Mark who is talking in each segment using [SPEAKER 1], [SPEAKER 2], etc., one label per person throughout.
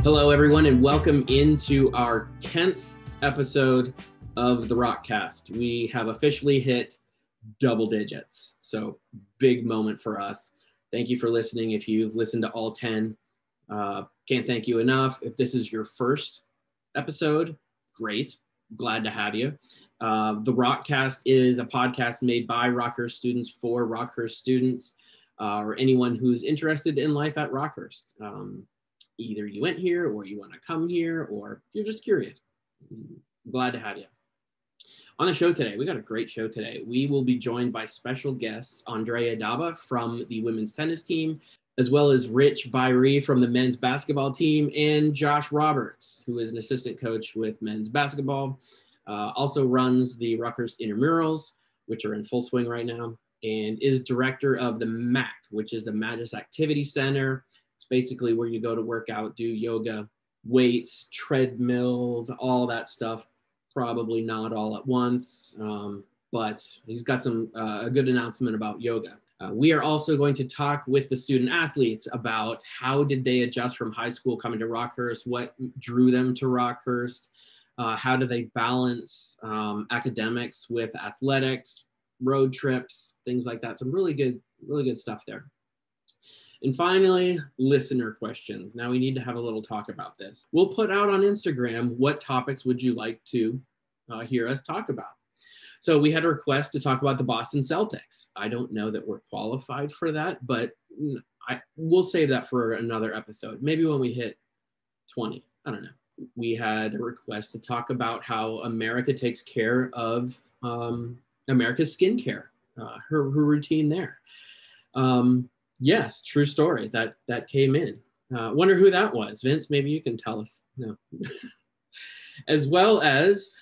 [SPEAKER 1] Hello, everyone, and welcome into our 10th episode of the RockCast. We have officially hit double digits, so big moment for us. Thank you for listening. If you've listened to all 10, can't thank you enough. If this is your first episode, great. Glad to have you. The RockCast is a podcast made by Rockhurst students for Rockhurst students or anyone who's interested in life at Rockhurst. Either you went here or you want to come here or you're just curious. Glad to have you. On the show today, we got a great show today. We will be joined by special guests Andrea Dabbah from the women's tennis team, as well as Byhre from the men's basketball team, and Josh Roberts, who is an assistant coach with men's basketball, also runs the Rockhurst intramurals, which are in full swing right now, and is director of the MAC, which is the Magis Activity Center. It's basically where you go to work out, do yoga, weights, treadmills, all that stuff. Probably not all at once, but he's got a good announcement about yoga. We are also going to talk with the student athletes about how did they adjust from high school coming to Rockhurst, what drew them to Rockhurst, how do they balance academics with athletics, road trips, things like that. Some really good stuff there. And finally, listener questions. Now we need to have a little talk about this. We'll put out on Instagram, what topics would you like to hear us talk about? So we had a request to talk about the Boston Celtics. I don't know that we're qualified for that, but we'll save that for another episode. Maybe when we hit 20, I don't know. We had a request to talk about how America takes care of America's skincare, her routine there. Yes, true story. That came in. Wonder who that was. Vince, maybe you can tell us. No. As well as,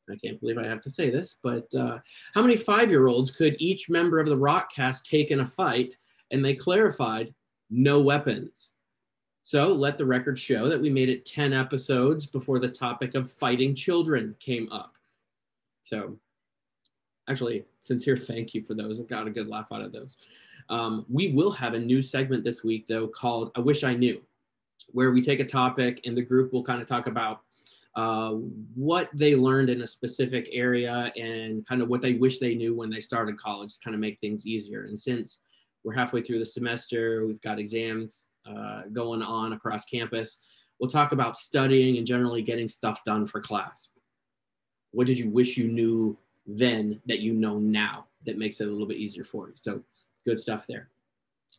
[SPEAKER 1] I can't believe I have to say this, but how many 5-year-olds could each member of the RockCast take in a fight? And they clarified, no weapons. So let the record show that we made it 10 episodes before the topic of fighting children came up. So actually, sincere thank you for those. I got a good laugh out of those. We will have a new segment this week, though, called I Wish I Knew, where we take a topic and the group will kind of talk about what they learned in a specific area and kind of what they wish they knew when they started college to kind of make things easier. And since we're halfway through the semester, we've got exams going on across campus, we'll talk about studying and generally getting stuff done for class. What did you wish you knew then that you know now that makes it a little bit easier for you? So good stuff there.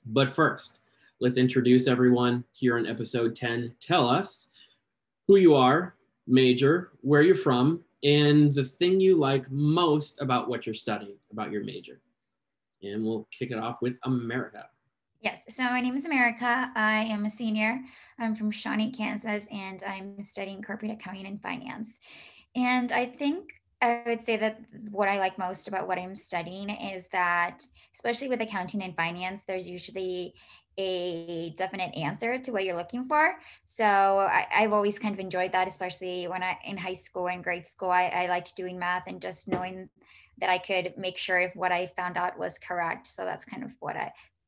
[SPEAKER 1] But first, let's introduce everyone here on episode 10. Tell us who you are, major, where you're from, and the thing you like most about what you're studying, about your major. And we'll kick it off with America.
[SPEAKER 2] Yes, so my name is America. I am a senior. I'm from Shawnee, Kansas, and I'm studying corporate accounting and finance. And I think I would say that what I like most about what I'm studying is that, especially with accounting and finance, there's usually a definite answer to what you're looking for. So I've always kind of enjoyed that, especially when in high school and grade school, I liked doing math and just knowing that I could make sure if what I found out was correct. So that's kind of what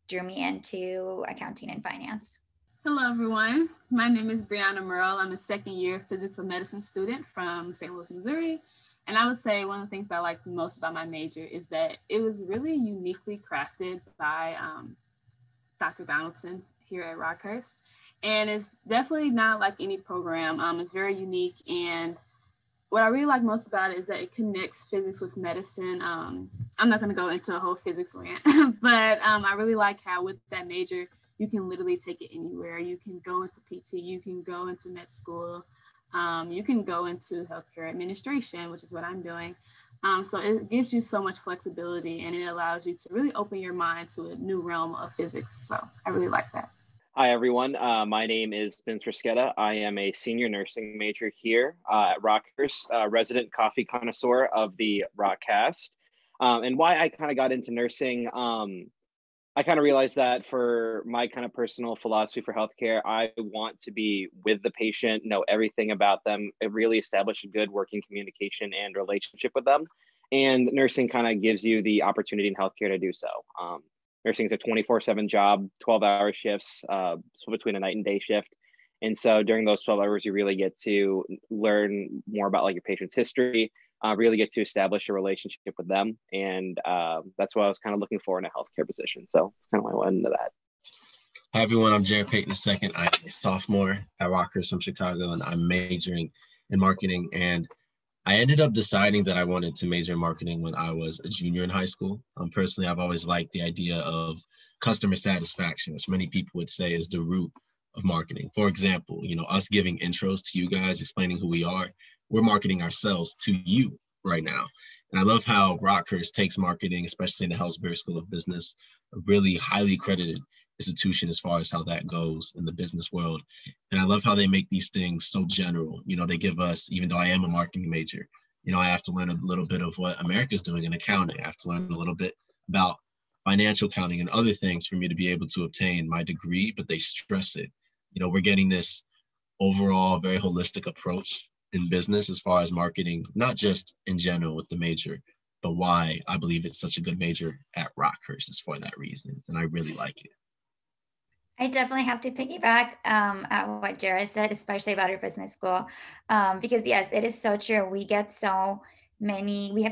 [SPEAKER 2] drew me into accounting and finance.
[SPEAKER 3] Hello, everyone. My name is Brianna Merle. I'm a second-year physics and medicine student from St. Louis, Missouri. And I would say one of the things that I like most about my major is that it was really uniquely crafted by Dr. Donaldson here at Rockhurst. And it's definitely not like any program. It's very unique. And what I really like most about it is that it connects physics with medicine. I'm not going to go into a whole physics rant, but I really like how with that major, you can literally take it anywhere. You can go into PT, you can go into med school. You can go into healthcare administration, which is what I'm doing. So it gives you so much flexibility and it allows you to really open your mind to a new realm of physics. So I really like that.
[SPEAKER 4] Hi, everyone. My name is Vince Risquetta. I am a senior nursing major here at Rockhurst, resident coffee connoisseur of the RockCast. And why I kind of got into nursing, I kind of realized that for my kind of personal philosophy for healthcare, I want to be with the patient, know everything about them, really establish a good working communication and relationship with them. And nursing kind of gives you the opportunity in healthcare to do so. Nursing is a 24/7 job, 12-hour shifts, so between a night and day shift. And so during those 12 hours, you really get to learn more about like your patient's history, really get to establish a relationship with them. And that's what I was kind of looking for in a healthcare position. So it's kind of why I went into that.
[SPEAKER 5] Hi, everyone. I'm Jared Payton II. I'm a sophomore at Rockhurst from Chicago, and I'm majoring in marketing. And I ended up deciding that I wanted to major in marketing when I was a junior in high school. Personally, I've always liked the idea of customer satisfaction, which many people would say is the root of marketing. For example, us giving intros to you guys, explaining who we are, we're marketing ourselves to you right now. And I love how Rockhurst takes marketing, especially in the Hellsbury School of Business, a really highly credited institution as far as how that goes in the business world. And I love how they make these things so general. They give us, even though I am a marketing major, I have to learn a little bit of what America's doing in accounting. I have to learn a little bit about financial accounting and other things for me to be able to obtain my degree, but they stress it. We're getting this overall very holistic approach in business as far as marketing, not just in general with the major, but why I believe it's such a good major at Rockhurst is for that reason. And I really like it.
[SPEAKER 2] I definitely have to piggyback at what Jared said, especially about our business school, because yes, it is so true. We have to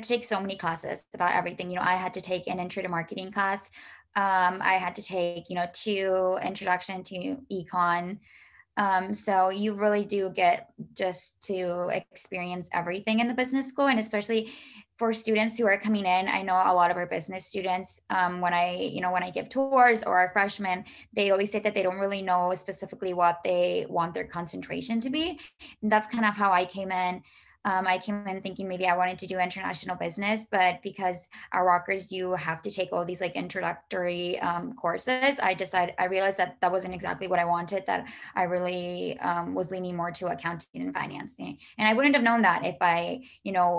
[SPEAKER 2] take so many classes about everything. I had to take an intro to marketing class. I had to take, 2 introduction to econ. So you really do get just to experience everything in the business school, and especially for students who are coming in. I know a lot of our business students, when I give tours or our freshmen, they always say that they don't really know specifically what they want their concentration to be. And that's kind of how I came in. I came in thinking maybe I wanted to do international business, but because our Rockers, you have to take all these like introductory courses, I realized that that wasn't exactly what I wanted, that I really was leaning more to accounting and financing. And I wouldn't have known that if I,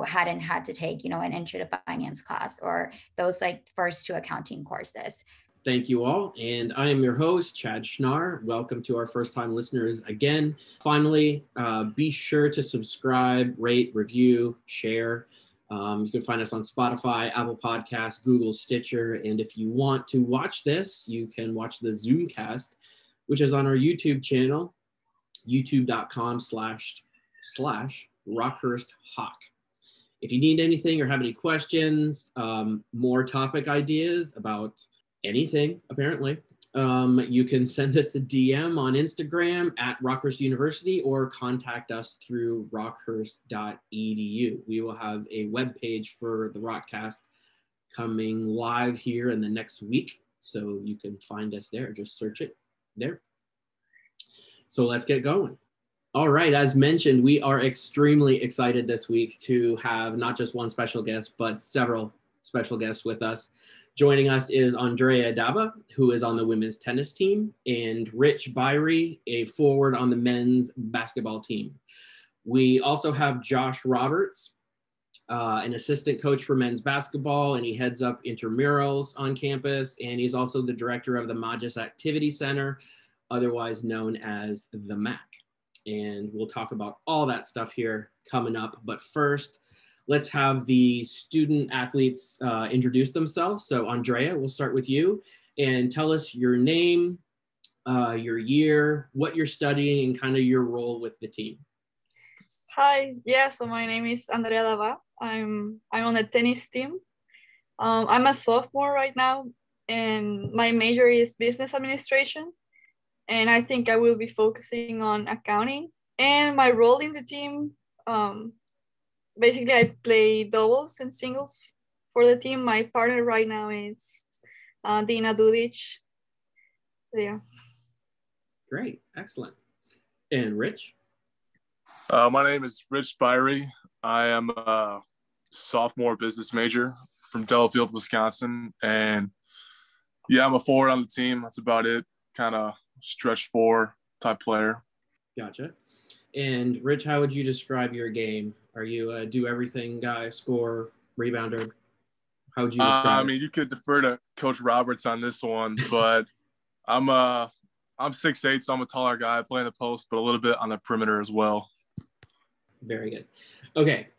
[SPEAKER 2] hadn't had to take, an intro to finance class or those like first 2 accounting courses.
[SPEAKER 1] Thank you all. And I am your host, Chad Schnarr. Welcome to our first-time listeners again. Finally, be sure to subscribe, rate, review, share. You can find us on Spotify, Apple Podcasts, Google, Stitcher. And if you want to watch this, you can watch the Zoomcast, which is on our YouTube channel, youtube.com/RockhurstHawk. If you need anything or have any questions, more topic ideas about anything, apparently, you can send us a DM on Instagram at Rockhurst University or contact us through rockhurst.edu. We will have a webpage for the RockCast coming live here in the next week, so you can find us there. Just search it there. So let's get going. All right, as mentioned, we are extremely excited this week to have not just one special guest, but several special guests with us. Joining us is Andrea Dabbah, who is on the women's tennis team, and Rich Byhre, a forward on the men's basketball team. We also have Josh Roberts, an assistant coach for men's basketball, and he heads up intramurals on campus, and he's also the director of the Magis Activity Center, otherwise known as the MAC. And we'll talk about all that stuff here coming up. But first, let's have the student athletes introduce themselves. So Andrea, we'll start with you and tell us your name, your year, what you're studying, and kind of your role with the team.
[SPEAKER 6] Hi, yeah, so my name is Andrea Dabbah. I'm on the tennis team. I'm a sophomore right now, and my major is business administration. And I think I will be focusing on accounting. And my role in the team, basically, I play doubles and singles for the team. My partner right now is Dina Dudic. Yeah.
[SPEAKER 1] Great, excellent. And Rich?
[SPEAKER 7] My name is Rich Byhre. I am a sophomore business major from Delafield, Wisconsin. And yeah, I'm a forward on the team. That's about it. Kind of stretch 4 type player.
[SPEAKER 1] Gotcha. And Rich, how would you describe your game? Are you a do-everything guy, score, rebounder? How would you describe it?
[SPEAKER 7] You could defer to Coach Roberts on this one, but I'm 6'8", so I'm a taller guy. I play in the post, but a little bit on the perimeter as well.
[SPEAKER 1] Very good. Okay.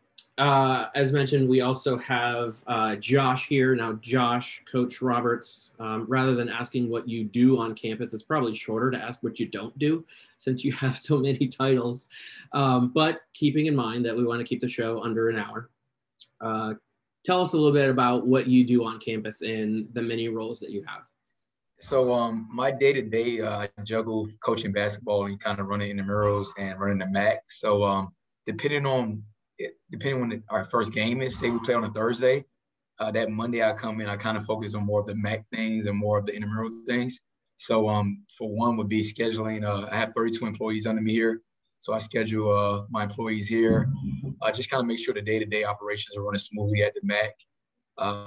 [SPEAKER 1] As mentioned, we also have Josh here. Now, Josh, Coach Roberts, rather than asking what you do on campus, it's probably shorter to ask what you don't do since you have so many titles. But keeping in mind that we want to keep the show under an hour, tell us a little bit about what you do on campus and the many roles that you have.
[SPEAKER 8] So my day-to-day, I juggle coaching basketball and kind of running intramurals and running the MAC. So depending on when our first game is, say we play on a Thursday, that Monday I come in, I kind of focus on more of the MAC things and more of the intramural things. So for one would be scheduling. I have 32 employees under me here. So I schedule my employees here, just kind of make sure the day-to-day operations are running smoothly at the MAC.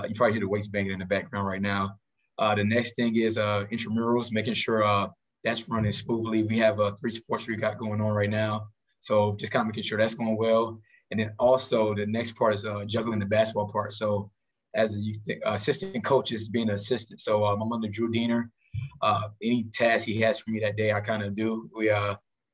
[SPEAKER 8] You probably hear the weights banging in the background right now. The next thing is intramurals, making sure that's running smoothly. We have 3 sports we got going on right now. So just kind of making sure that's going well. And then also the next part is juggling the basketball part. So as assistant coach is being an assistant. So I'm under Drew Diener. Any task he has for me that day, I kind of do. We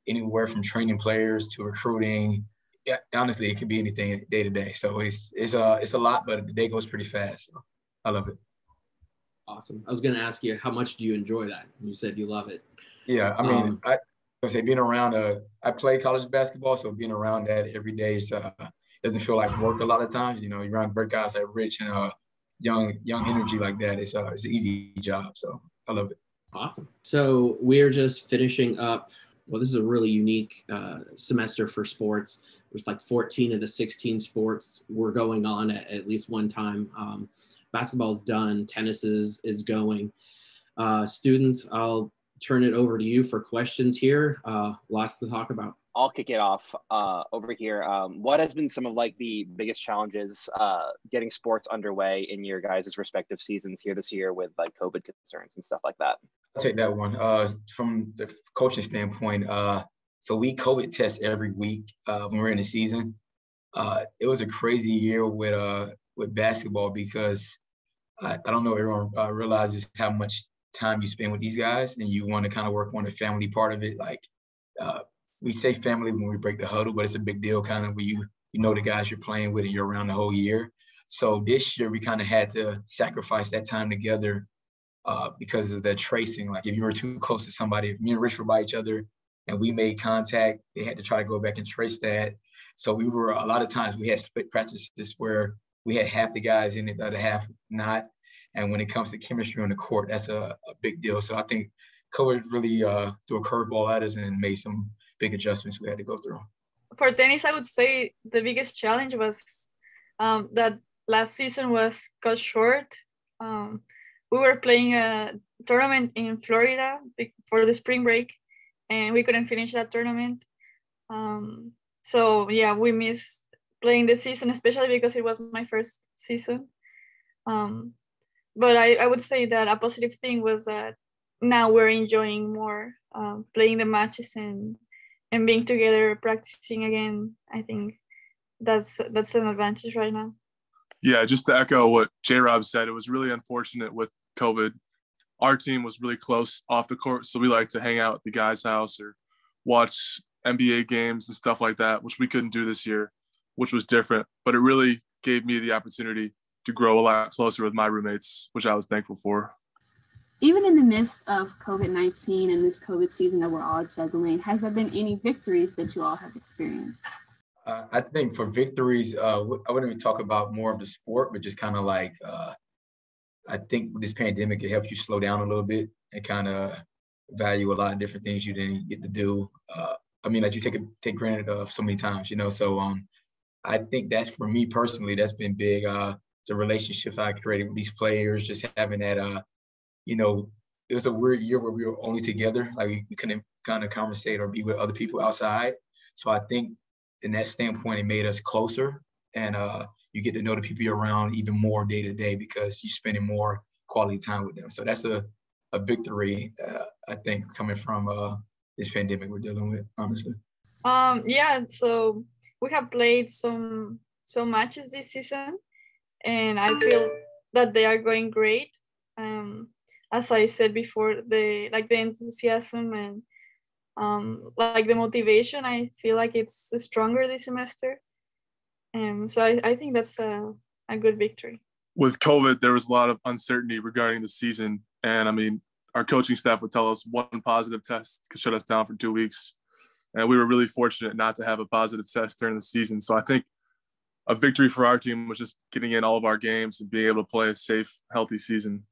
[SPEAKER 8] anywhere from training players to recruiting. Yeah, honestly, it could be anything day to day. So it's a lot, but the day goes pretty fast. So I love it.
[SPEAKER 1] Awesome. I was going to ask you, how much do you enjoy that? You said you love it.
[SPEAKER 8] Yeah, I mean, I say being around. I play college basketball, so being around that every day is, doesn't feel like work a lot of times. You know, you're around great guys like Rich and young energy like that. It's an easy job, so I love it.
[SPEAKER 1] Awesome. So we're just finishing up. Well, this is a really unique semester for sports. There's like 14 of the 16 sports were going on at least one time. Basketball's done. Tennis is going. Students, I'll turn it over to you for questions here. Lots to talk about.
[SPEAKER 4] I'll kick it off over here. What has been some of like the biggest challenges getting sports underway in your guys' respective seasons here this year with like COVID concerns and stuff like that?
[SPEAKER 8] I'll take that one. From the coaching standpoint, so we COVID test every week when we're in the season. It was a crazy year with basketball because I don't know, everyone realizes how much time you spend with these guys, and you want to kind of work on the family part of it. Like we say family when we break the huddle, but it's a big deal kind of when you know the guys you're playing with and you're around the whole year. So this year we kind of had to sacrifice that time together because of the tracing. Like if you were too close to somebody, if me and Rich were by each other and we made contact, they had to try to go back and trace that. So we were, a lot of times we had split practices where we had half the guys in it, the other half not. And when it comes to chemistry on the court, that's a big deal. So I think COVID really threw a curveball at us and made some big adjustments we had to go through.
[SPEAKER 6] For tennis, I would say the biggest challenge was that last season was cut short. We were playing a tournament in Florida for the spring break, and we couldn't finish that tournament. So yeah, we missed playing the season, especially because it was my first season. But I would say that a positive thing was that now we're enjoying more playing the matches and being together, practicing again. I think that's an advantage right now.
[SPEAKER 7] Yeah, just to echo what J-Rob said, it was really unfortunate with COVID. Our team was really close off the court, so we like to hang out at the guy's house or watch NBA games and stuff like that, which we couldn't do this year, which was different. But it really gave me the opportunity to grow a lot closer with my roommates, which I was thankful for.
[SPEAKER 3] Even in the midst of COVID-19 and this COVID season that we're all juggling, has there been any victories that you all have experienced?
[SPEAKER 8] I think for victories, I wouldn't even talk about more of the sport, but just kind of like, I think with this pandemic, it helps you slow down a little bit and kind of value a lot of different things you didn't get to do. I mean, like you take granted of so many times, you know? So I think that's, for me personally, that's been big. The relationships I created with these players, just having that, you know, it was a weird year where we were only together. Like we couldn't kind of conversate or be with other people outside. So I think in that standpoint, it made us closer, and you get to know the people you're around even more day to day because you're spending more quality time with them. So that's a victory, I think, coming from this pandemic we're dealing with, honestly.
[SPEAKER 6] Yeah, so we have played some matches this season, and I feel that they are going great. As I said before, the enthusiasm and like the motivation, I feel like it's stronger this semester. So I think that's a good victory.
[SPEAKER 7] With COVID, there was a lot of uncertainty regarding the season. And I mean, our coaching staff would tell us one positive test could shut us down for 2 weeks. And we were really fortunate not to have a positive test during the season. So I think a victory for our team was just getting in all of our games and being able to play a safe, healthy season.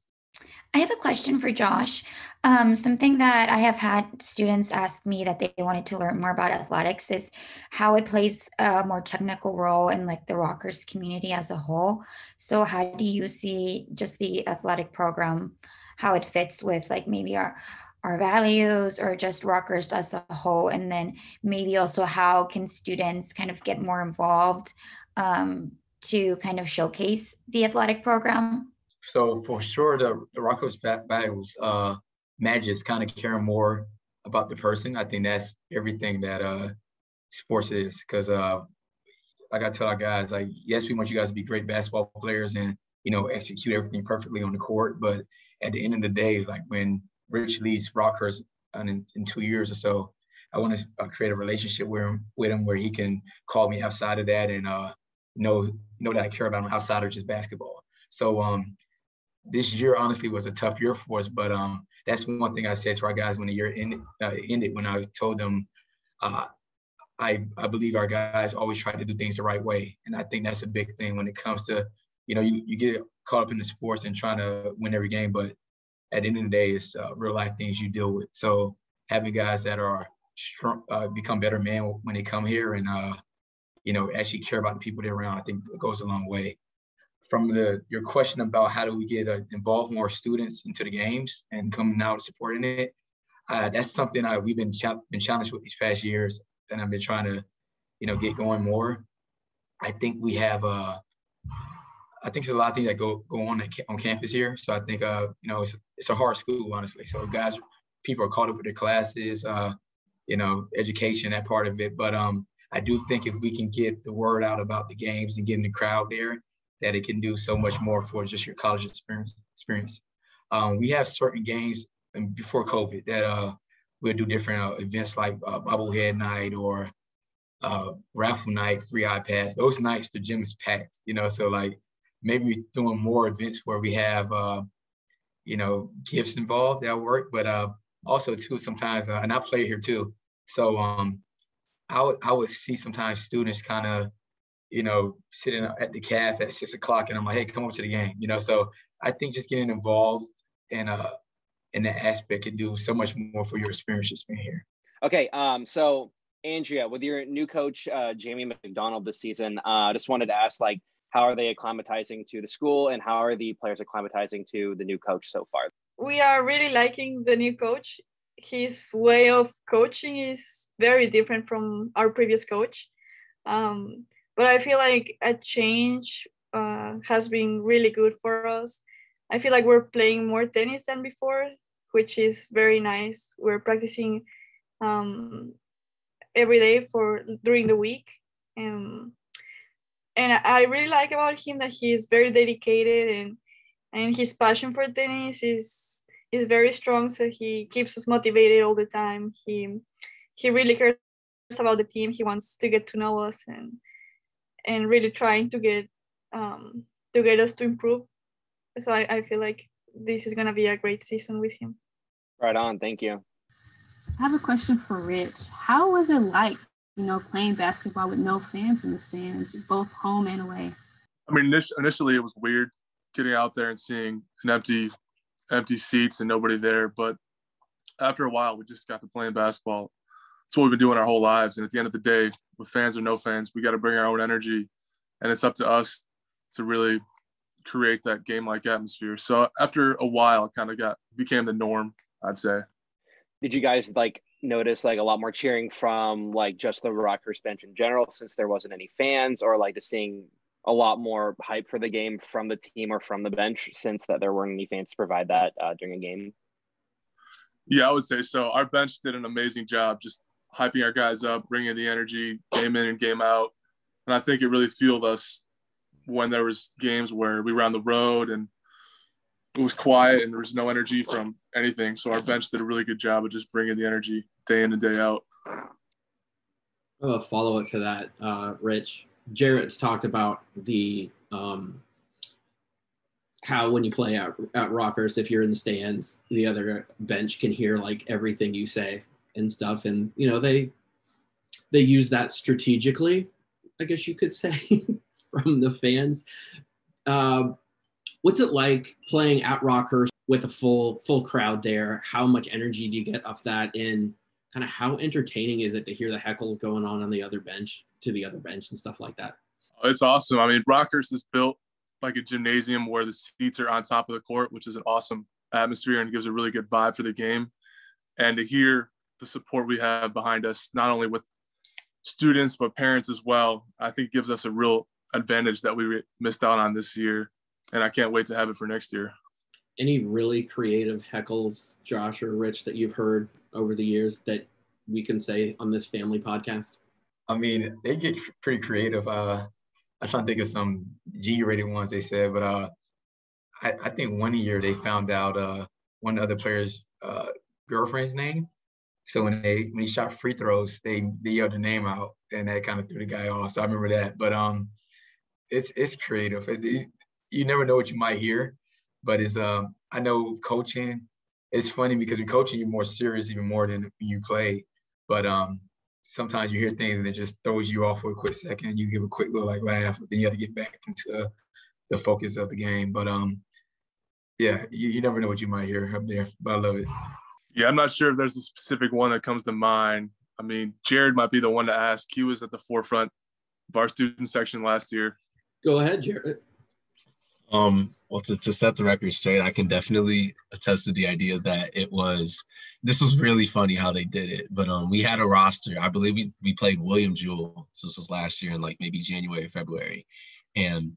[SPEAKER 2] I have a question for Josh. Something that I have had students ask me that they wanted to learn more about athletics is how it plays a more technical role in like the Rockhurst community as a whole. So how do you see just the athletic program, how it fits with like maybe our values or just Rockhurst as a whole? And then maybe also how can students kind of get more involved to kind of showcase the athletic program?
[SPEAKER 8] So for sure, the Rockhurst values matches kind of caring more about the person. I think that's everything that sports is, because like I tell our guys, like, yes, we want you guys to be great basketball players and, you know, execute everything perfectly on the court. But at the end of the day, like when Rich leaves Rockhurst in 2 years or so, I want to create a relationship with him where he can call me outside of that and know that I care about him outside of just basketball. So this year honestly was a tough year for us, but that's one thing I said to our guys when the year ended, when I told them I believe our guys always try to do things the right way. And I think that's a big thing when it comes to, you know, you get caught up in the sports and trying to win every game, but at the end of the day, it's real life things you deal with. So having guys that are strong, become better men when they come here and, you know, actually care about the people they're around, I think it goes a long way. From your question about how do we get involve more students into the games and coming out supporting it, that's something we've been challenged with these past years, and I've been trying to, you know, get going more. I think we have I think there's a lot of things that go on campus here. So I think you know, it's a hard school, honestly. So people are caught up with their classes, you know, education, that part of it. But I do think if we can get the word out about the games and getting the crowd there, that it can do so much more for just your college experience. We have certain games before COVID that we'll do different events like bobblehead night or raffle night, free iPads. Those nights the gym is packed, you know. So like maybe doing more events where we have you know, gifts involved, that'll work. But also too sometimes, and I play here too. So I would see sometimes students kind of, you know, sitting at the calf at 6 o'clock, and I'm like, hey, come over to the game, you know. So I think just getting involved in that aspect can do so much more for your experience just being here.
[SPEAKER 4] Okay, so Andrea, with your new coach, Jamie McDonald this season, just wanted to ask, like, how are they acclimatizing to the school, and how are the players acclimatizing to the new coach so far?
[SPEAKER 6] We are really liking the new coach. His way of coaching is very different from our previous coach. But I feel like a change has been really good for us. I feel like we're playing more tennis than before, which is very nice. We're practicing every day during the week. And I really like about him that he is very dedicated and his passion for tennis is very strong. So he keeps us motivated all the time. He really cares about the team. He wants to get to know us and really trying to get us to improve. So I feel like this is gonna be a great season with him.
[SPEAKER 4] Right on, thank you.
[SPEAKER 3] I have a question for Rich. How was it like, you know, playing basketball with no fans in the stands, both home and away?
[SPEAKER 7] I mean, initially it was weird getting out there and seeing an empty seats and nobody there. But after a while, we just got to playing basketball. It's what we've been doing our whole lives. And at the end of the day, with fans or no fans, we got to bring our own energy. And it's up to us to really create that game-like atmosphere. So after a while, it kind of became the norm, I'd say.
[SPEAKER 4] Did you guys like notice like a lot more cheering from like just the Rockhurst bench in general, since there wasn't any fans, or like just seeing a lot more hype for the game from the team or from the bench since that there weren't any fans to provide that during a game?
[SPEAKER 7] Yeah, I would say so. Our bench did an amazing job just hyping our guys up, bringing the energy game in and game out. And I think it really fueled us when there was games where we were on the road and it was quiet and there was no energy from anything. So our bench did a really good job of just bringing the energy day in and day out.
[SPEAKER 1] A follow-up to that, Rich. Jarrett's talked about the how when you play at Rockhurst, if you're in the stands, the other bench can hear like everything you say and stuff. And, you know, they use that strategically, I guess you could say, from the fans. What's it like playing at Rockhurst with a full crowd there? How much energy do you get off that? And kind of how entertaining is it to hear the heckles going on the other bench and stuff like that?
[SPEAKER 7] It's awesome. I mean, Rockhurst is built like a gymnasium where the seats are on top of the court, which is an awesome atmosphere and gives a really good vibe for the game. And to hear the support we have behind us, not only with students, but parents as well, I think gives us a real advantage that we missed out on this year. And I can't wait to have it for next year.
[SPEAKER 1] Any really creative heckles, Josh or Rich, that you've heard over the years that we can say on this family podcast?
[SPEAKER 8] I mean, they get pretty creative. I'm trying to think of some G-rated ones they said, but I think one year they found out one of the other players' girlfriend's name. So when he shot free throws, they yelled the name out, and that kind of threw the guy off. So I remember that. But it's creative. You never know what you might hear, but it's I know coaching. It's funny because with coaching, you're more serious even more than when you play. But sometimes you hear things and it just throws you off for a quick second. You give a quick little like laugh, but then you have to get back into the focus of the game. But yeah, you never know what you might hear up there, but I love it.
[SPEAKER 7] Yeah, I'm not sure if there's a specific one that comes to mind. I mean, Jared might be the one to ask. He was at the forefront of our student section last year.
[SPEAKER 1] Go ahead, Jared.
[SPEAKER 5] Well, to set the record straight, I can definitely attest to the idea that this was really funny how they did it. But we had a roster. I believe we played William Jewell. So this was last year in like maybe January, February. And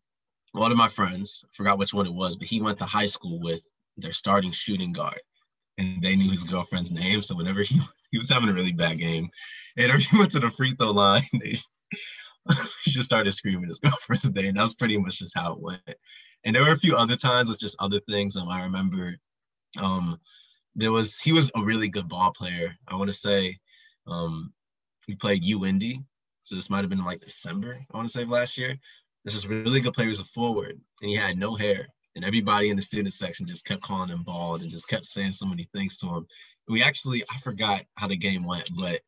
[SPEAKER 5] one of my friends, I forgot which one it was, but he went to high school with their starting shooting guard. And they knew his girlfriend's name. So whenever he was having a really bad game, and he went to the free throw line, he just started screaming his girlfriend's name. That was pretty much just how it went. And there were a few other times with just other things. I remember he was a really good ball player. I want to say we played UIndy. So this might have been like December, I want to say, of last year. This is a really good player. He was a forward, and he had no hair. And everybody in the student section just kept calling him bald and just kept saying so many things to him. I forgot how the game went, but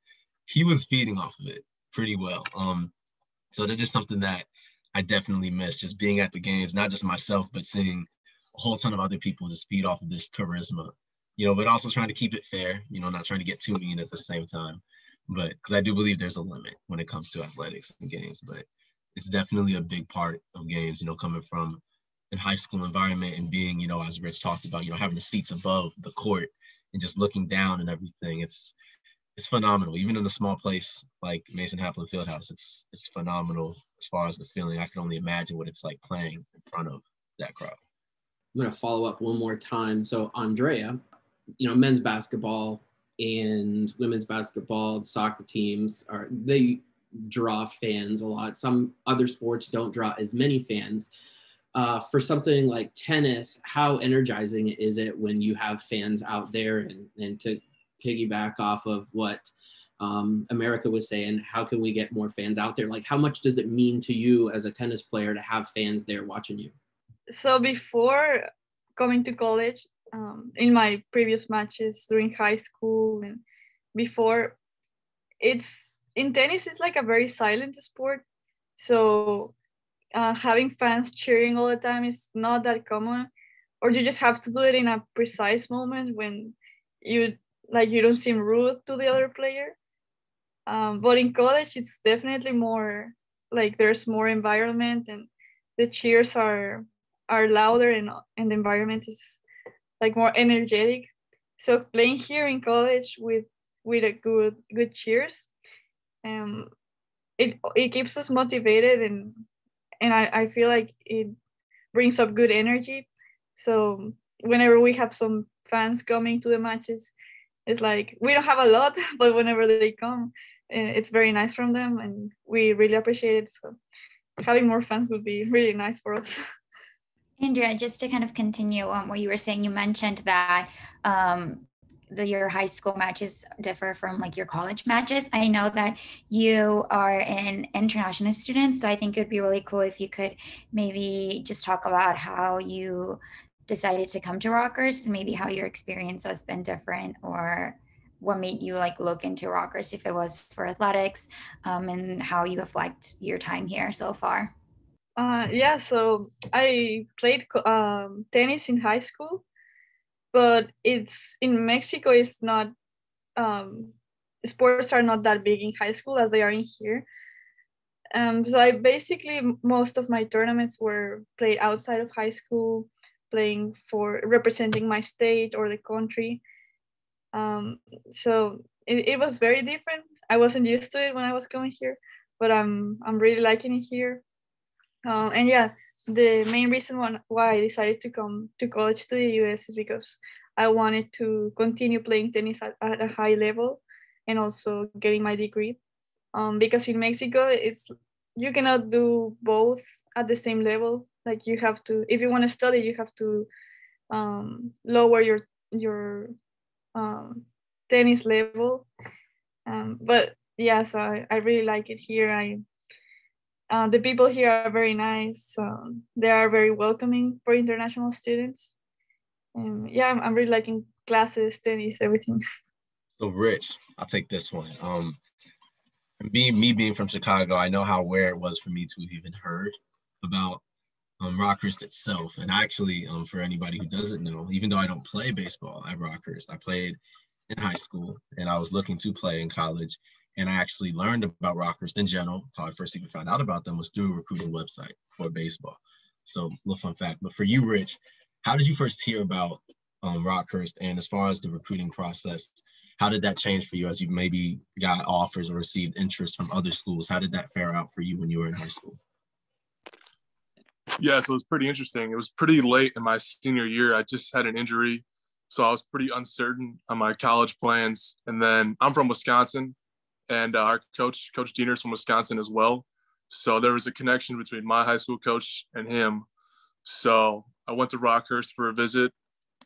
[SPEAKER 5] he was feeding off of it pretty well. So that is something that I definitely miss, just being at the games, not just myself, but seeing a whole ton of other people just feed off of this charisma, but also trying to keep it fair, not trying to get too mean at the same time. But because I do believe there's a limit when it comes to athletics and games, but it's definitely a big part of games, coming from a high school environment and being, as Rich talked about, having the seats above the court and just looking down and everything. It's phenomenal. Even in a small place like Mason Haplin Fieldhouse, it's phenomenal as far as the feeling. I can only imagine what it's like playing in front of that crowd.
[SPEAKER 1] I'm going to follow up one more time. So Andrea, men's basketball and women's basketball, the soccer teams they draw fans a lot. Some other sports don't draw as many fans. For something like tennis, how energizing is it when you have fans out there? And to piggyback off of what America was saying, how can we get more fans out there? Like, how much does it mean to you as a tennis player to have fans there watching you?
[SPEAKER 6] So before coming to college, in my previous matches during high school and before, in tennis, it's like a very silent sport. So having fans cheering all the time is not that common, or you just have to do it in a precise moment when you don't seem rude to the other player. But in college, it's definitely more like there's more environment and the cheers are louder and the environment is like more energetic. So playing here in college with a good cheers, it keeps us motivated and I feel like it brings up good energy. So whenever we have some fans coming to the matches, it's like we don't have a lot, but whenever they come, it's very nice from them and we really appreciate it. So having more fans would be really nice for us.
[SPEAKER 2] Andrea, just to kind of continue on what you were saying, you mentioned that your high school matches differ from like your college matches. I know that you are an international student, so I think it would be really cool if you could maybe just talk about how you decided to come to Rockhurst and maybe how your experience has been different, or what made you like look into Rockhurst, if it was for athletics, and how you have liked your time here so far.
[SPEAKER 6] Yeah, so I played tennis in high school, but it's in Mexico. It's not sports are not that big in high school as they are in here. So I basically most of my tournaments were played outside of high school, playing for representing my state or the country. So it was very different. I wasn't used to it when I was coming here, but I'm really liking it here. And yeah, the main reason why I decided to come to college to the US is because I wanted to continue playing tennis at a high level and also getting my degree. Because in Mexico, you cannot do both at the same level. Like you have to, if you want to study, you have to lower your tennis level. But yeah, so I really like it here. The people here are very nice. They are very welcoming for international students. And yeah, I'm really liking classes, tennis, everything.
[SPEAKER 5] So Rich, I'll take this one. Me being from Chicago, I know how rare it was for me to have even heard about Rockhurst itself. And actually, for anybody who doesn't know, even though I don't play baseball at Rockhurst, I played in high school and I was looking to play in college. And I actually learned about Rockhurst in general. How I first even found out about them was through a recruiting website for baseball. So, little fun fact. But for you, Rich, how did you first hear about Rockhurst? And as far as the recruiting process, how did that change for you as you maybe got offers or received interest from other schools? How did that fare out for you when you were in high school?
[SPEAKER 7] Yeah, so it was pretty interesting. It was pretty late in my senior year. I just had an injury, so I was pretty uncertain on my college plans. And then I'm from Wisconsin, and our Coach Diener's from Wisconsin as well. So there was a connection between my high school coach and him. So I went to Rockhurst for a visit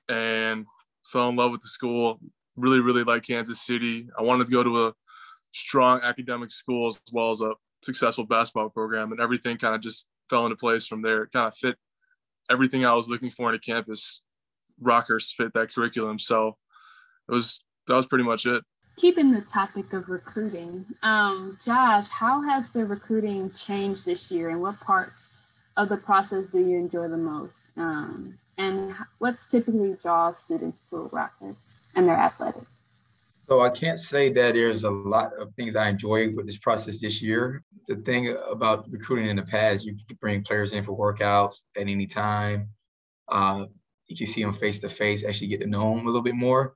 [SPEAKER 7] and fell in love with the school. Really, really like Kansas City. I wanted to go to a strong academic school as well as a successful basketball program, and everything kind of just fell into place from there. It kind of fit everything I was looking for in a campus. Rockhurst fit that curriculum. So that was pretty much it.
[SPEAKER 3] Keeping the topic of recruiting, Josh, how has the recruiting changed this year, and what parts of the process do you enjoy the most? And what's typically draws students to Rockhurst and their athletics?
[SPEAKER 8] So I can't say that there's a lot of things I enjoy with this process this year. The thing about recruiting in the past, you could bring players in for workouts at any time. You can see them face to face, actually get to know them a little bit more.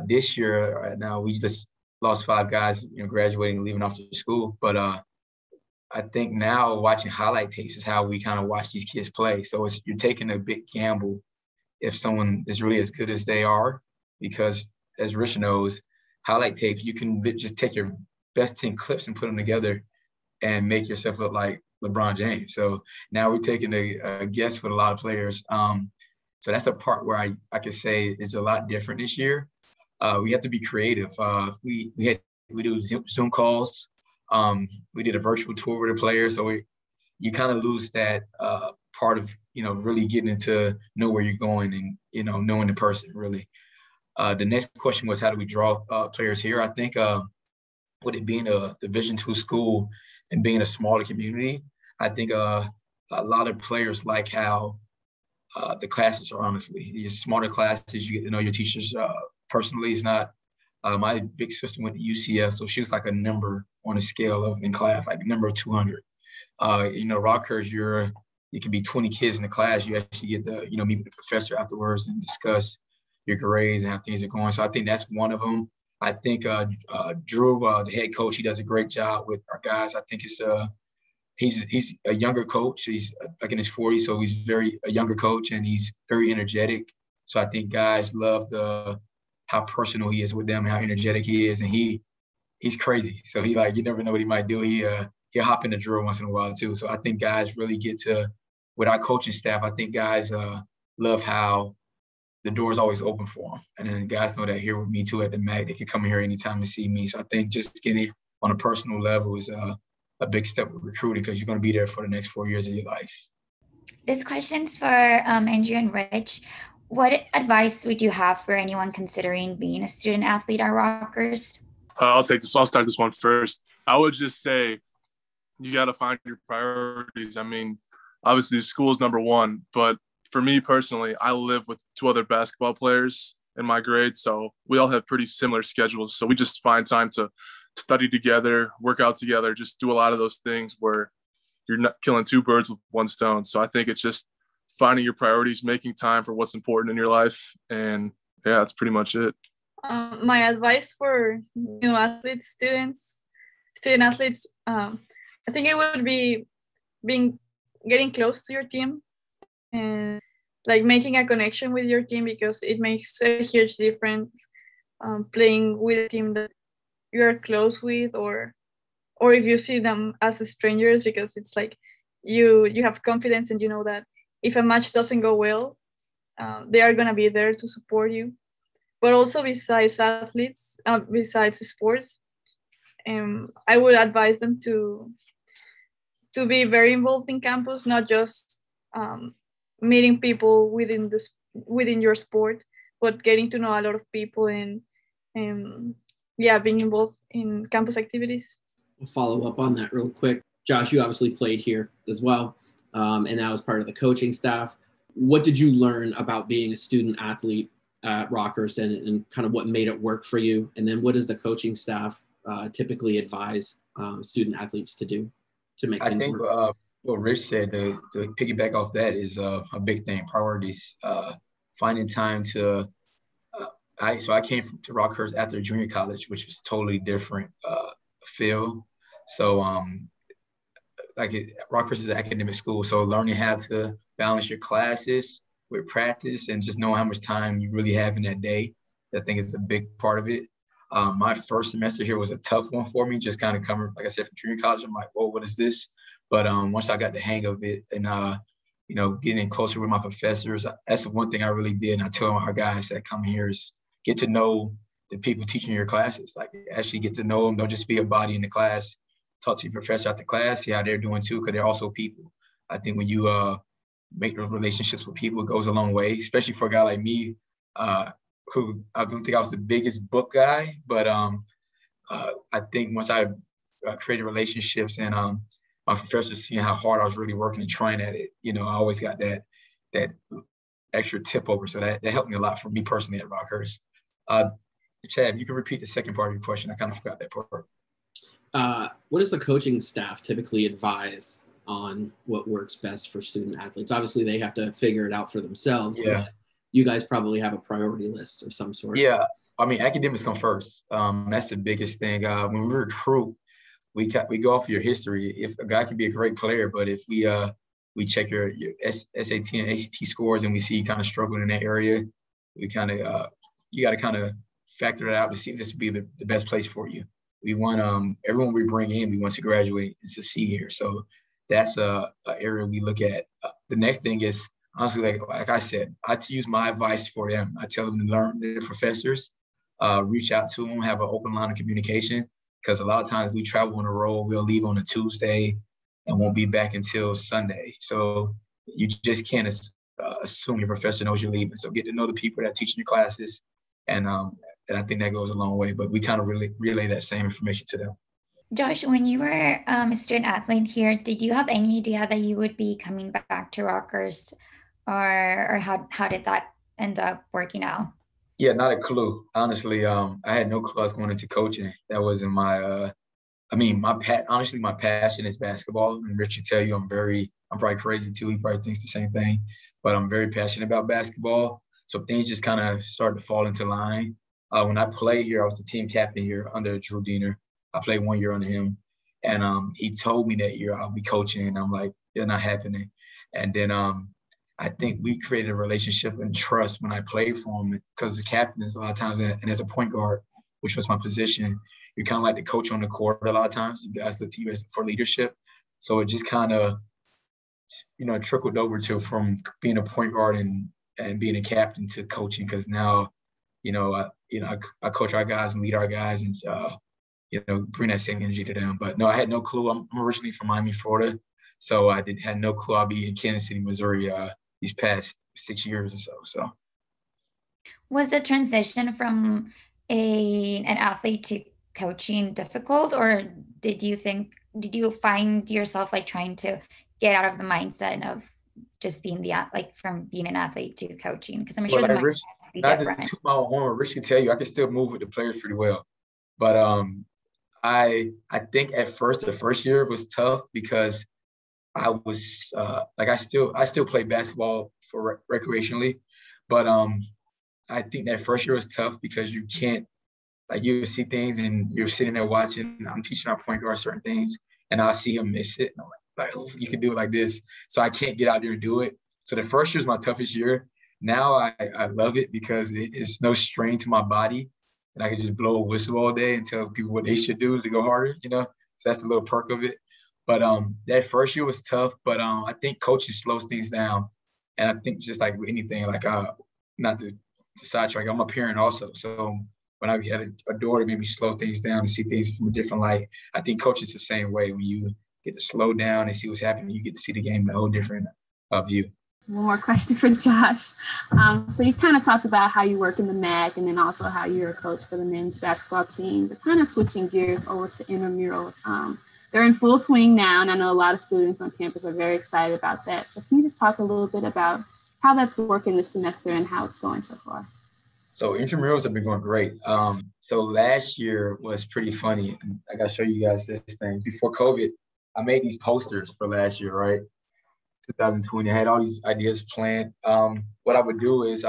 [SPEAKER 8] This year, right now, we just lost 5 guys, graduating and leaving off to school. But I think now watching highlight tapes is how we kind of watch these kids play. So you're taking a big gamble if someone is really as good as they are, because as Rich knows, highlight tapes, you can just take your best 10 clips and put them together and make yourself look like LeBron James. So now we're taking a guess with a lot of players. So that's a part where I could say is a lot different this year. We have to be creative. We do Zoom calls. We did a virtual tour with the players. So you kind of lose that part of, really getting to know where you're going and, knowing the person really. The next question was, how do we draw players here? I think with it being a Division II school and being a smaller community, I think a lot of players like how the classes are, honestly. These smaller classes, you get to know your teachers personally. It's not my big sister went to UCF, so she was like a number on a scale in class, like number 200. Rockhurst, you can be 20 kids in the class. You actually get to, meet with the professor afterwards and discuss your grades and how things are going. So I think that's one of them. I think Drew, the head coach, he does a great job with our guys. I think he's a younger coach. He's like in his 40s, so he's a younger coach, and he's very energetic. So I think guys love how personal he is with them, how energetic he is, and he's crazy. So you never know what he might do. He'll hop in the drill once in a while too. So I think guys really get to, with our coaching staff, I think guys love how the door is always open for them. And then guys know that here with me too at the MAC, they can come here anytime to see me. So I think just getting on a personal level is a big step with recruiting, because you're going to be there for the next 4 years of your life.
[SPEAKER 2] This question's for Andrea and Rich. What advice would you have for anyone considering being a student athlete at Rockhurst?
[SPEAKER 7] I'll take this. I'll start this one first. I would just say you got to find your priorities. I mean, obviously school is number one, but for me personally, I live with 2 other basketball players in my grade, so we all have pretty similar schedules. So we just find time to study together, work out together, just do a lot of those things where you're not killing 2 birds with 1 stone. So I think it's just finding your priorities, making time for what's important in your life. And yeah, that's pretty much it.
[SPEAKER 6] My advice for new athletes, student athletes, I think it would be getting close to your team and like making a connection with your team, because it makes a huge difference playing with a team that you're close with, or if you see them as strangers, because it's like you have confidence and you know that if a match doesn't go well, they are going to be there to support you. But also besides athletes, besides sports, I would advise them to be very involved in campus, not just meeting people within your sport, but getting to know a lot of people and being involved in campus activities.
[SPEAKER 1] I'll follow up on that real quick. Josh, you obviously played here as well, and that was part of the coaching staff. What did you learn about being a student athlete at Rockhurst, and kind of what made it work for you? And then what does the coaching staff typically advise student athletes to do to make things work?
[SPEAKER 8] I think what Rich said, to piggyback off that, is a big thing, priorities. Finding time to I came to Rockhurst after junior college, which was totally different field. So Rockhurst is an academic school, so learning how to balance your classes with practice and just knowing how much time you really have in that day, I think is a big part of it. My first semester here was a tough one for me, just kind of coming, like I said, from junior college. I'm like, whoa, what is this? But once I got the hang of it and, getting closer with my professors, that's the one thing I really did. And I tell our guys that come here is get to know the people teaching your classes, like actually get to know them. Don't just be a body in the class. Talk to your professor after class, see how they're doing too, because they're also people. I think when you make those relationships with people, it goes a long way, especially for a guy like me, who I don't think I was the biggest book guy, but I think once I created relationships and my professors seeing how hard I was really working and trying at it, I always got that extra tip over. So that helped me a lot for me personally at Rockhurst. Chad, you can repeat the second part of your question. I kind of forgot that part.
[SPEAKER 1] What does the coaching staff typically advise on what works best for student athletes? Obviously, they have to figure it out for themselves.
[SPEAKER 8] Yeah.
[SPEAKER 1] But you guys probably have a priority list of some sort.
[SPEAKER 8] Yeah. I mean, academics come first. That's the biggest thing. When we recruit, we go off your history. If a guy can be a great player, but if we check your SAT and ACT scores and we see you kind of struggling in that area, we kind of you got to kind of factor it out to see if this would be the best place for you. We want everyone we bring in, we want to graduate and succeed here. So that's a area we look at. The next thing is, honestly, like I said, I use my advice for them. I tell them to learn their professors, reach out to them, have an open line of communication, because a lot of times we travel on the road, we'll leave on a Tuesday and won't be back until Sunday. So you just can't assume your professor knows you're leaving. So get to know the people that are teaching your classes, and I think that goes a long way. But we kind of really relay that same information to them.
[SPEAKER 2] Josh, when you were a student athlete here, did you have any idea that you would be coming back to Rockhurst, or how did that end up working out?
[SPEAKER 8] Yeah, not a clue. Honestly, I had no clue I was going into coaching. That wasn't my honestly, my passion is basketball. And Rich will tell you I'm probably crazy too. He probably thinks the same thing, but I'm very passionate about basketball. So things just kind of started to fall into line. When I played here, I was the team captain here under Drew Diener. I played 1 year under him. And he told me that year I'll be coaching. And I'm like, they're not happening. And then I think we created a relationship and trust when I played for him, because the captain is a lot of times, and as a point guard, which was my position, you're kind of like the coach on the court a lot of times. You guys look to you for leadership. So it just kind of, trickled over to from being a point guard and and being a captain to coaching, because now, I coach our guys and lead our guys and, bring that same energy to them. But no, I had no clue. I'm originally from Miami, Florida. So I had no clue I'll be in Kansas City, Missouri these past 6 years or so. So
[SPEAKER 2] was the transition from an athlete to coaching difficult, or did you find yourself like trying to get out of the mindset of just being from being an athlete to coaching? Because I'm sure the mindset has to be different.
[SPEAKER 8] Not to my horn, Rich can tell you, I can still move with the players pretty well. But I think at first, the first year was tough because I was I still play basketball for recreationally, but I think that first year was tough because you can't, you see things and you're sitting there watching. I'm teaching our point guard certain things, and I'll see him miss it. And I'm like, oh, you can do it like this. So I can't get out there and do it. So the first year was my toughest year. Now I love it because it's no strain to my body, and I can just blow a whistle all day and tell people what they should do to go harder. So that's the little perk of it. But that first year was tough. But I think coaching slows things down, and I think just like with anything, not to sidetrack, I'm a parent also. So when I had a daughter, made me slow things down and see things from a different light. I think coaching is the same way. When you get to slow down and see what's happening, you get to see the game in a whole different view.
[SPEAKER 3] One more question for Josh. So you kind of talked about how you work in the MAC and then also how you're a coach for the men's basketball team, but kind of switching gears over to intramurals. They're in full swing now, and I know a lot of students on campus are very excited about that. So can you just talk a little bit about how that's working this semester and how it's going so far?
[SPEAKER 8] So intramurals have been going great. So last year was pretty funny. I got to show you guys this thing. Before COVID, I made these posters for last year, right? 2020. I had all these ideas planned. What I would do is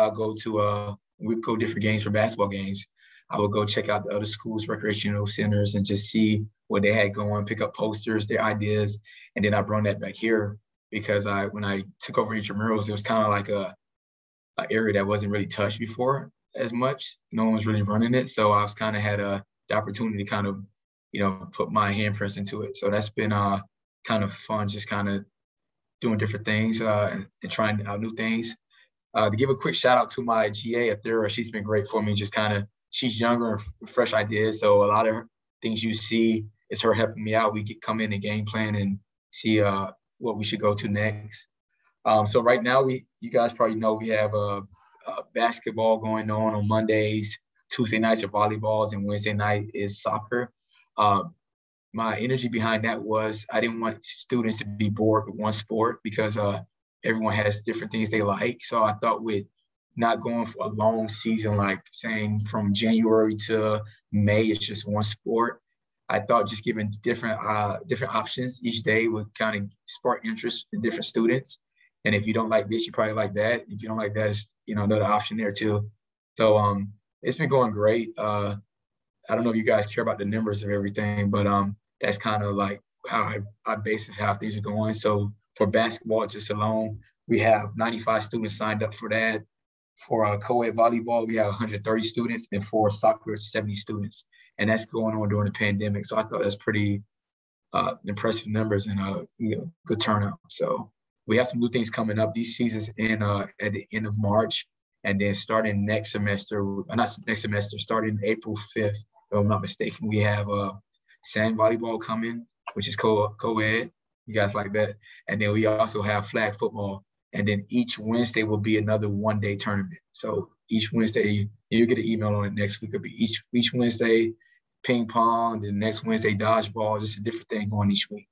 [SPEAKER 8] we'd go different games for basketball games. I would go check out the other schools' recreational centers and just see what they had going, pick up posters, their ideas. And then I brought that back here because when I took over intramurals, it was kind of like an area that wasn't really touched before as much. No one was really running it. So I was kind of had the opportunity to kind of, put my handprints into it. So that's been kind of fun, just kind of doing different things and trying out new things. To give a quick shout out to my GA, Athera, she's been great for me. She's younger and fresh ideas. So a lot of things you see is her helping me out. We come in and game plan and see what we should go to next. So right now, you guys probably know we have basketball going on Mondays. Tuesday nights are volleyballs, and Wednesday night is soccer. My energy behind that was I didn't want students to be bored with one sport because everyone has different things they like. So I thought with not going for a long season, like saying from January to May, it's just one sport. I thought just giving different options each day would kind of spark interest in different students. And if you don't like this, you probably like that. If you don't like that, it's another option there too. So it's been going great. I don't know if you guys care about the numbers of everything, but that's kind of like how I base how things are going. So for basketball just alone, we have 95 students signed up for that. For co-ed volleyball, we have 130 students, and for soccer, it's 70 students. And that's going on during the pandemic. So I thought that's pretty impressive numbers and good turnout. So we have some new things coming up. These seasons at the end of March, and then starting starting April 5th, if I'm not mistaken, we have sand volleyball coming, which is co-ed. You guys like that? And then we also have flag football. And then each Wednesday will be another one-day tournament. So each Wednesday, you'll get an email on it next week. It'll be each Wednesday ping pong, the next Wednesday dodgeball, just a different thing going each week.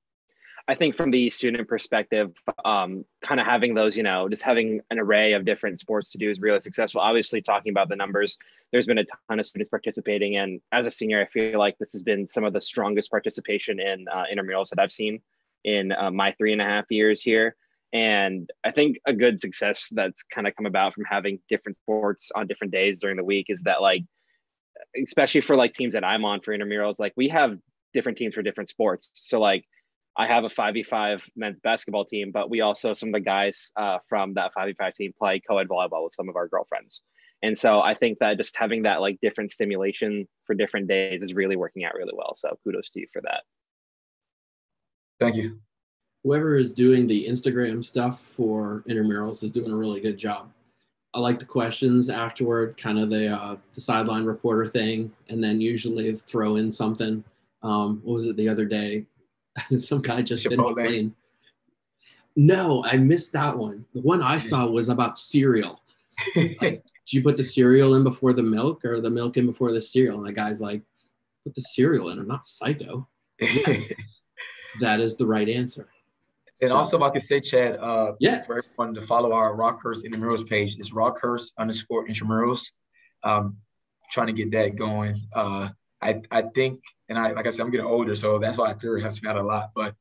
[SPEAKER 4] I think from the student perspective, kind of having those, just having an array of different sports to do is really successful. Obviously, talking about the numbers, there's been a ton of students participating. And as a senior, I feel like this has been some of the strongest participation in intramurals that I've seen in my 3.5 years here. And I think a good success that's kind of come about from having different sports on different days during the week is that, especially for teams that I'm on for intramurals, we have different teams for different sports. So I have a 5v5 men's basketball team, but we also, some of the guys from that 5v5 team play co-ed volleyball with some of our girlfriends. And so I think that just having that different stimulation for different days is really working out really well. So kudos to you for that.
[SPEAKER 8] Thank you.
[SPEAKER 1] Whoever is doing the Instagram stuff for intramurals is doing a really good job. I like the questions afterward, kind of the sideline reporter thing, and then usually throw in something. What was it the other day? Some guy just finished playing. No, I missed that one. The one I saw was about cereal. Like, do you put the cereal in before the milk or the milk in before the cereal? And the guy's like, put the cereal in. I'm not psycho. Yes, that is the right answer.
[SPEAKER 8] And
[SPEAKER 1] So,
[SPEAKER 8] also, if I could say, Chad,
[SPEAKER 1] yeah,
[SPEAKER 8] for everyone to follow our Rockhurst intramurals page, it's Rockhurst_intramurals. Trying to get that going. I think, and like I said, I'm getting older, so that's why I feel it helps me out a lot. But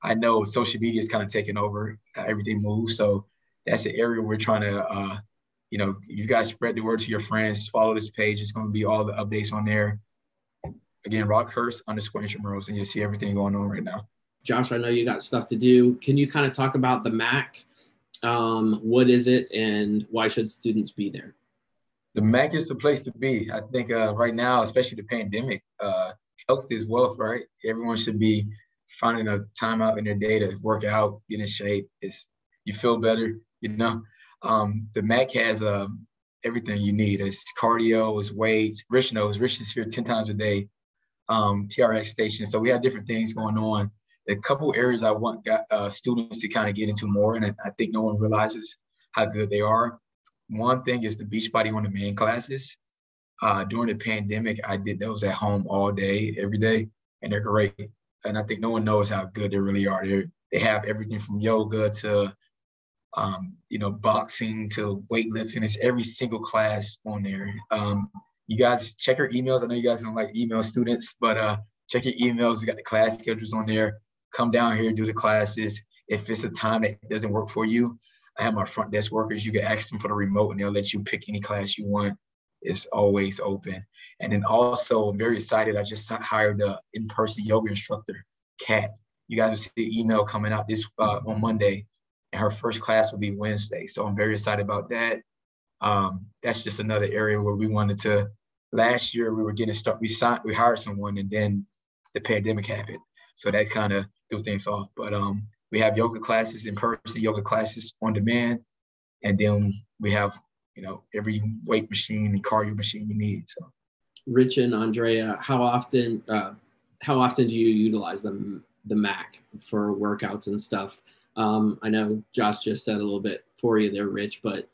[SPEAKER 8] I know social media is kind of taking over. Everything moves, so that's the area we're trying to, you guys spread the word to your friends. Follow this page. It's going to be all the updates on there. Again, Rockhurst_intramurals, and you'll see everything going on right now.
[SPEAKER 1] Josh, I know you got stuff to do. Can you kind of talk about the MAC? What is it, and why should students be there?
[SPEAKER 8] The MAC is the place to be. I think right now, especially the pandemic, health is wealth, right? Everyone should be finding a time out in their day to work out, get in shape. You feel better, The MAC has everything you need. It's cardio, it's weights. Rich knows. Rich is here 10 times a day. TRX station. So we have different things going on. The couple areas I want students to kind of get into more, and I think no one realizes how good they are. One thing is the Beachbody on Demand classes. During the pandemic, I did those at home all day, every day, and they're great. And I think no one knows how good they really are. They have everything from yoga to, boxing to weightlifting. It's every single class on there. You guys check your emails. I know you guys don't like email students, but check your emails. We got the class schedules on there. Come down here, do the classes. If it's a time that doesn't work for you, I have my front desk workers. You can ask them for the remote, and they'll let you pick any class you want. It's always open. And then also, I'm very excited. I just hired an in-person yoga instructor, Kat. You guys will see the email coming out this on Monday, and her first class will be Wednesday. So I'm very excited about that. That's just another area where we wanted to. Last year, we were getting started. We hired someone, and then the pandemic happened. So that kind of threw things off. But we have yoga classes, in-person yoga classes on demand. And then we have, every weight machine and cardio machine you need. So,
[SPEAKER 1] Rich and Andrea, how often do you utilize the MAC for workouts and stuff? I know Josh just said a little bit for you there, Rich, but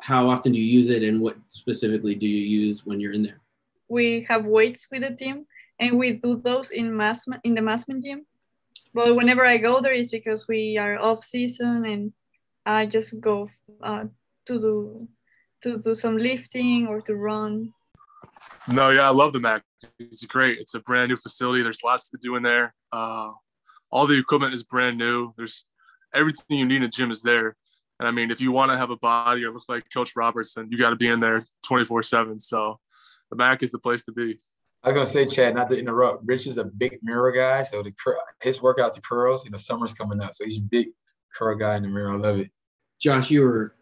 [SPEAKER 1] how often do you use it, and what specifically do you use when you're in there?
[SPEAKER 6] We have weights with the team, and we do those in the Massman gym. But whenever I go there, it's because we are off season, and I just go to do some lifting or to run.
[SPEAKER 7] No, yeah, I love the MAC. It's great. It's a brand new facility. There's lots to do in there. All the equipment is brand new. There's everything you need in a gym is there. And I mean, if you want to have a body or look like Coach Roberts, then you got to be in there 24/7. So the MAC is the place to be.
[SPEAKER 8] I was going to say, Chad, not to interrupt, Rich is a big mirror guy. So his workouts, the curls, summer's coming up. So he's a big curl guy in the mirror. I love it.
[SPEAKER 1] Josh, you were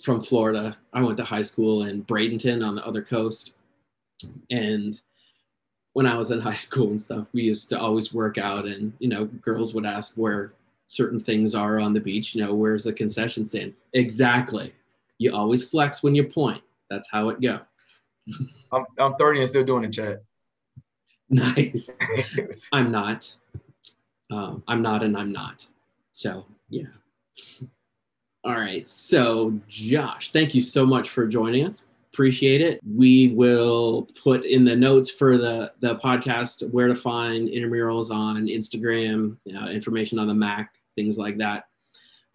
[SPEAKER 1] from Florida. I went to high school in Bradenton on the other coast. And when I was in high school and stuff, we used to always work out, and, girls would ask where certain things are on the beach. Where's the concession stand? Exactly. You always flex when you point. That's how it goes.
[SPEAKER 8] I'm 30 and still doing it, Chad.
[SPEAKER 1] Nice. I'm not. I'm not, and I'm not. So, yeah. All right. So, Josh, thank you so much for joining us. Appreciate it. We will put in the notes for the podcast where to find intramurals on Instagram, information on the MAC, things like that.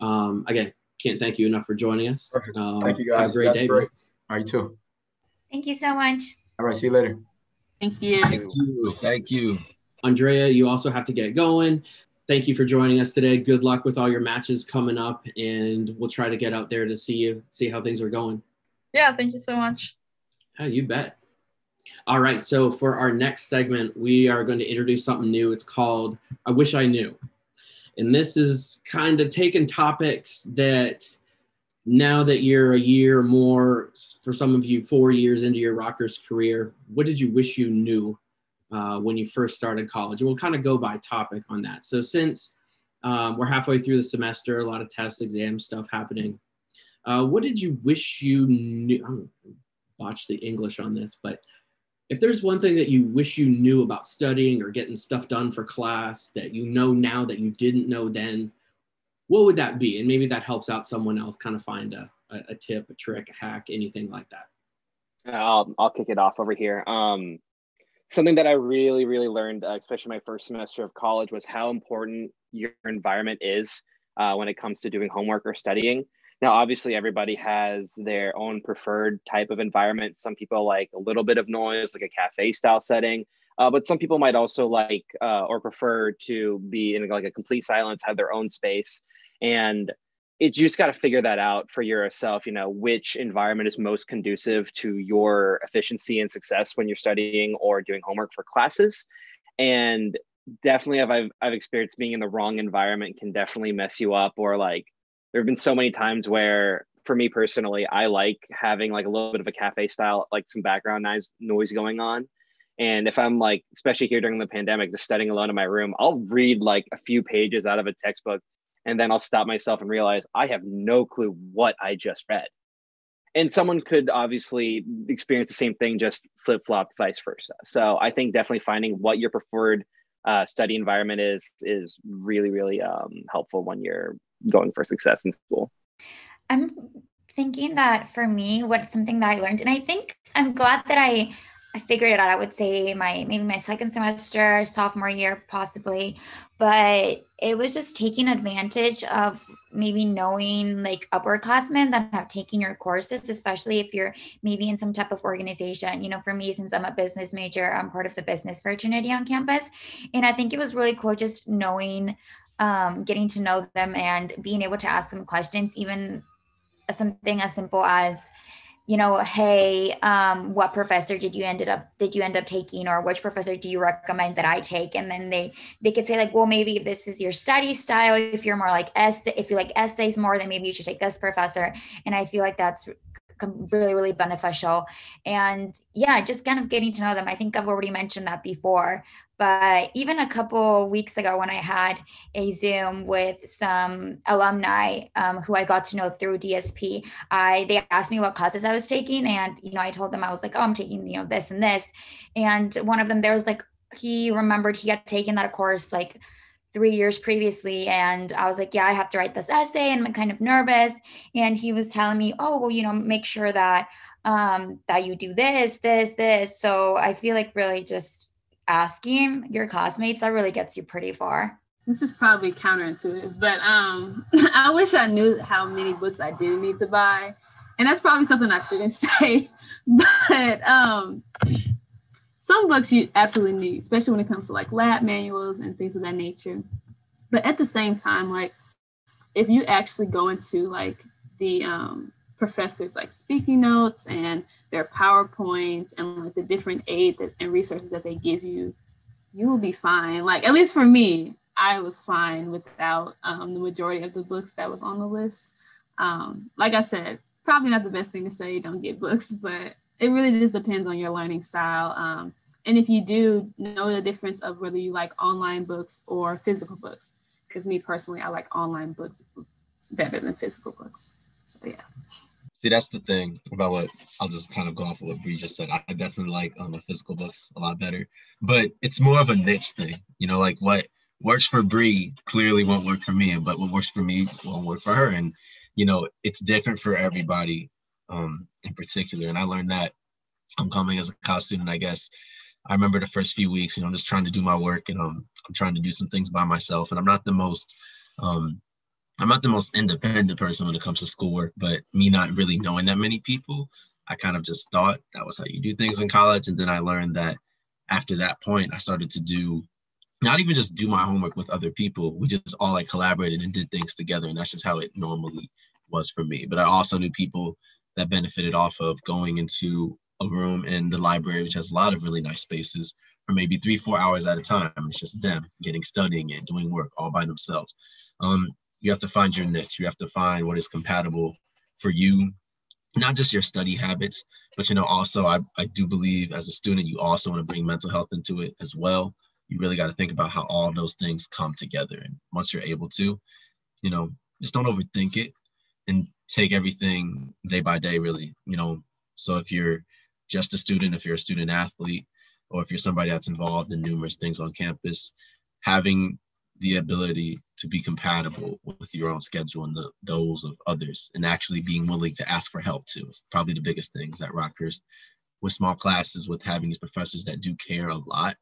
[SPEAKER 1] Again, can't thank you enough for joining us.
[SPEAKER 8] Perfect. Thank you, guys.
[SPEAKER 1] Have a great day.
[SPEAKER 8] Great. All right, you too.
[SPEAKER 2] Thank you so much.
[SPEAKER 8] All right, see you later.
[SPEAKER 3] Thank you.
[SPEAKER 5] Thank you.
[SPEAKER 1] Andrea, you also have to get going. Thank you for joining us today. Good luck with all your matches coming up, and we'll try to get out there to see how things are going.
[SPEAKER 6] Yeah, thank you so much.
[SPEAKER 1] Oh, you bet. All right, so for our next segment, we are going to introduce something new. It's called I Wish I Knew. And this is kind of taking topics that now that you're a year or more, for some of you 4 years into your Rockhurst career, what did you wish you knew when you first started college? And we'll kind of go by topic on that. So since we're halfway through the semester, a lot of tests, exam stuff happening, What did you wish you knew? I'm going to botch the English on this, but if there's one thing that you wish you knew about studying or getting stuff done for class that you know now that you didn't know then, what would that be? And maybe that helps out someone else kind of find a tip, a trick, a hack, anything like that.
[SPEAKER 4] I'll kick it off over here. Something that I really, really learned, especially my first semester of college, was how important your environment is when it comes to doing homework or studying. Now, obviously, everybody has their own preferred type of environment. Some people like a little bit of noise, like a cafe style setting, but some people might also like or prefer to be in like a complete silence, have their own space. And you just got to figure that out for yourself, you know, which environment is most conducive to your efficiency and success when you're studying or doing homework for classes. And definitely I've experienced being in the wrong environment can definitely mess you up, or like there have been so many times where for me personally, I like having like a little bit of a cafe style, like some background noise going on. And if I'm like, especially here during the pandemic, just studying alone in my room, I'll read like a few pages out of a textbook, and then I'll stop myself and realize I have no clue what I just read. And someone could obviously experience the same thing, just flip-flop, vice versa. So I think definitely finding what your preferred study environment is really, really helpful when you're going for success in school.
[SPEAKER 2] I'm thinking that for me, what's something that I learned, and I think I'm glad that I figured it out. I would say maybe my second semester, sophomore year, possibly, but it was just taking advantage of maybe knowing like upperclassmen that have taken your courses, especially if you're maybe in some type of organization. You know, for me, since I'm a business major, I'm part of the business fraternity on campus. And I think it was really cool just knowing, getting to know them and being able to ask them questions, even something as simple as, you know, hey, what professor did you end up taking, or which professor do you recommend that I take? And then they could say like, well, maybe if this is your study style, if you're more like if you like essays more, then maybe you should take this professor. And I feel like that's really, really beneficial. And yeah, just kind of getting to know them. I think I've already mentioned that before, but even a couple weeks ago when I had a Zoom with some alumni who I got to know through DSP, they asked me what classes I was taking. And, you know, I told them I was like, oh, I'm taking, you know, this and this. And one of them, there was like, he remembered he had taken that course like 3 years previously. And I was like, yeah, I have to write this essay and I'm kind of nervous. And he was telling me, oh, well, you know, make sure that that you do this. So I feel like really just asking your classmates, that really gets you pretty far.
[SPEAKER 3] This is probably counterintuitive, but I wish I knew how many books I didn't need to buy. And that's probably something I shouldn't say, but some books you absolutely need, especially when it comes to like lab manuals and things of that nature. But at the same time, like if you actually go into like the professors like speaking notes and their PowerPoints and like the different aid and resources that they give you, you will be fine. Like at least for me, I was fine without the majority of the books that was on the list. Like I said, probably not the best thing to say, don't get books, but it really just depends on your learning style. And if you do, know the difference of whether you like online books or physical books. Because me personally, I like online books better than physical books. So yeah.
[SPEAKER 5] See, that's the thing about what I'll just kind of go off of what Bree just said. I definitely like the physical books a lot better, but it's more of a niche thing. You know, like what works for Bree clearly won't work for me, but what works for me won't work for her. And, you know, it's different for everybody in particular. And I learned that I'm coming as a college student, I guess. I remember the first few weeks, you know, I'm just trying to do my work and I'm trying to do some things by myself. And I'm not the most independent person when it comes to schoolwork, but me not really knowing that many people, I kind of just thought that was how you do things in college. And then I learned that after that point, I started to do, not even just do my homework with other people. We just all like collaborated and did things together. And that's just how it normally was for me. But I also knew people that benefited off of going into a room in the library, which has a lot of really nice spaces, for maybe 3-4 hours at a time. It's just them studying and doing work all by themselves. You have to find your niche. You have to find what is compatible for you, not just your study habits, but, you know, also I do believe as a student, you also want to bring mental health into it as well. You really got to think about how all those things come together. And once you're able to, you know, just don't overthink it. and take everything day by day, really, you know. So if you're just a student, if you're a student athlete, or if you're somebody that's involved in numerous things on campus, having the ability to be compatible with your own schedule and those of others, and actually being willing to ask for help too, is probably the biggest things at Rockhurst. With small classes, with having these professors that do care a lot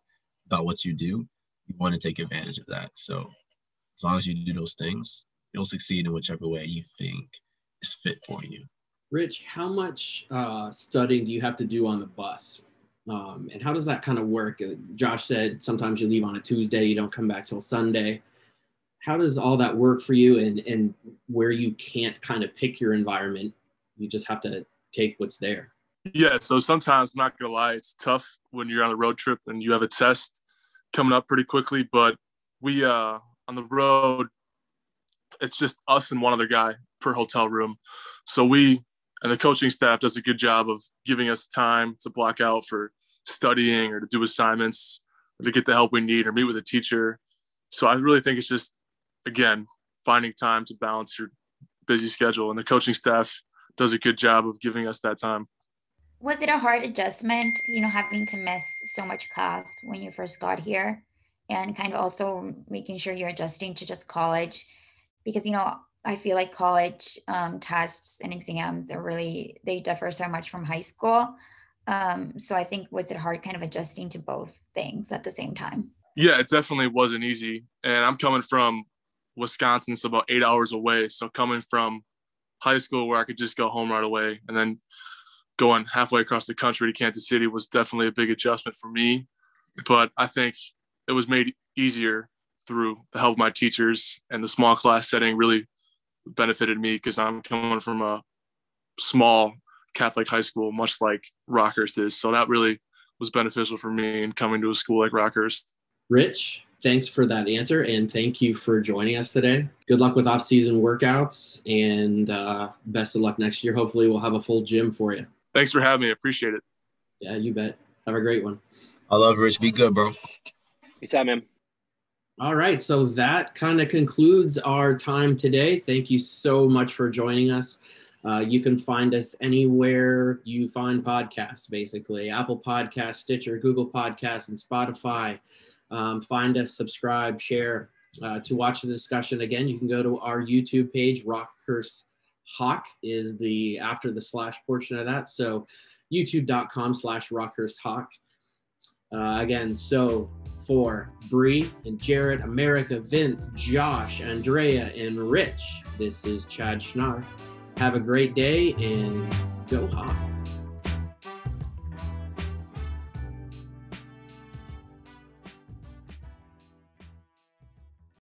[SPEAKER 5] about what you do, you want to take advantage of that. So as long as you do those things, you'll succeed in whichever way you think is fit for you.
[SPEAKER 1] Rich, how much studying do you have to do on the bus? And how does that kind of work? Josh said sometimes you leave on a Tuesday, you don't come back till Sunday. How does all that work for you, and where you can't kind of pick your environment, you just have to take what's there?
[SPEAKER 7] Yeah, so sometimes, I'm not gonna lie, it's tough when you're on a road trip and you have a test coming up pretty quickly, but we on the road, it's just us and one other guy per hotel room. So we and the coaching staff does a good job of giving us time to block out for studying or to do assignments or to get the help we need or meet with a teacher. So I really think it's just, again, finding time to balance your busy schedule, and the coaching staff does a good job of giving us that time.
[SPEAKER 2] Was it a hard adjustment, having to miss so much class when you first got here, and kind of also making sure you're adjusting to just college? Because, I feel like college tests and exams, they differ so much from high school. So I think, was it hard kind of adjusting to both things at the same time?
[SPEAKER 7] Yeah, it definitely wasn't easy. And I'm coming from Wisconsin, so about 8 hours away. So coming from high school where I could just go home right away, and then going halfway across the country to Kansas City was definitely a big adjustment for me. But I think it was made easier through the help of my teachers, and the small class setting really benefited me because I'm coming from a small Catholic high school, much like Rockhurst is. So that really was beneficial for me in coming to a school like Rockhurst.
[SPEAKER 1] Rich, thanks for that answer, and thank you for joining us today. Good luck with off-season workouts, and best of luck next year. Hopefully we'll have a full gym for you.
[SPEAKER 7] Thanks for having me. I appreciate it.
[SPEAKER 1] Yeah, you bet. Have a great one.
[SPEAKER 5] I love Rich. Be good, bro.
[SPEAKER 4] Peace out, man.
[SPEAKER 1] All right, so that kind of concludes our time today. Thank you so much for joining us. You can find us anywhere you find podcasts, basically. Apple Podcasts, Stitcher, Google Podcasts, and Spotify. Find us, subscribe, share. To watch the discussion again, you can go to our YouTube page. Rockhurst Hawk is the after the slash portion of that. So youtube.com/Rockhurst Hawk. Again, so for Bree and Jarrett, America, Vince, Josh, Andrea, and Rich, this is Chad Schnarr. Have a great day and go Hawks.